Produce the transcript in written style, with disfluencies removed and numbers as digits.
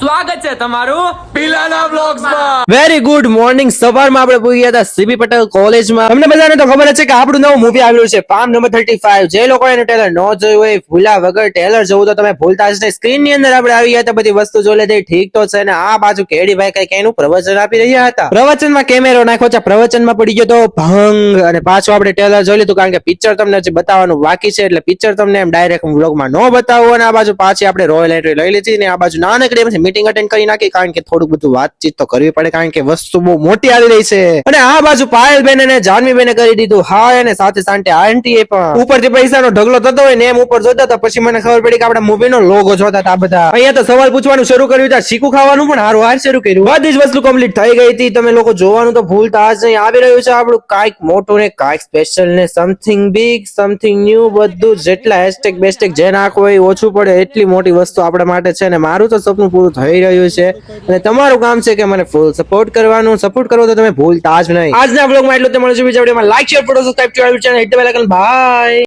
સ્વાગત છે તમારું પીલાના બ્લોગ્સમાં। Very good morning. સવારમાં આપણે પૂરી ગયા હતા સીબી પટેલ કોલેજમાં। તમને બધાને તો ખબર જ છે કે આપણું નવું મૂવી આવ્યું છે પામ નંબર 35। જે લોકો એનું ટ્રેલર ન જોયું હોય ભૂલા વગર ટ્રેલર જોવું તો તમે ભૂલતા જ નહીં। સ્ક્રીન ની અંદર આપણે આવી ગયા હતા, બધી વસ્તુ જોઈ લીધી, ઠીક તો છે ને આ બાજુ કેડીભાઈ કઈક એનું પ્રવચન આપી રહ્યા હતા। પ્રવચનમાં કેમેરો નાખ્યો છે, પ્રવચનમાં પડી ગયો તો ભંગ, અને પાછું આપણે ટ્રેલર જોઈ લીધું કારણ કે પિક્ચર તમને હજી બતાવવાનું બાકી છે, એટલે પિક્ચર તમને એમ ડાયરેક્ટ વ્લોગમાં ન બતાવો। અને આ બાજુ પાછી આપણે રોયલ એન્ટ્રી લઈ લીધી ને આ બાજુ નાનકડી મીટિંગ અટેન્ડ કરી નાખી કારણ કે થોડું બધું વાતચીત તો કરવી પડે કારણ કે વસ્તુ બહુ મોટી આવી રહી છે। અને આ બાજુ પાયલ બેન અને જાનવી બેને કરી દીધું હાય, અને સાથે સાંટે આંટી એ પણ ઉપરથી પૈસાનો ઢગલો થતો હોય ને એમ ઉપર જોતા હતા, પછી મને ખબર પડી કે આપણા મૂવી નો લોગો જોતા હતા બધા। અહીંયા તો સવાલ પૂછવાનું શરૂ કર્યું હતા, શીખું ખાવાનું પણ હારું હાર શરૂ કર્યું, બધી જ વસ્તુ કમ્પ્લીટ થઈ ગઈ હતી। તમે લોકો જોવાનું તો ભૂલતા જ નહીં। આવી રહ્યું છે આપણું કાંઈક મોટું ને કાંઈક સ્પેશિયલ ને સમથિંગ બિગ સમથિંગ ન્યુ, બધું જેટલા હેશટેગ બેશટેગ જે નાખો એ ઓછું પડે એટલી મોટી વસ્તુ આપણા માટે છે ને મારું તો સપનું પૂરું થઈ રહ્યું છે અને તમારું કામ છે કે મને ફૂલ સપોર્ટ કરવાનું। સપોર્ટ કરવો તો તમે ભૂલતા જ નહીં। આજના બ્લોગમાં એટલું જ મળે છે, બીજા વિડીયોમાં like share photo subscribe to our channel, hit the bell icon, by.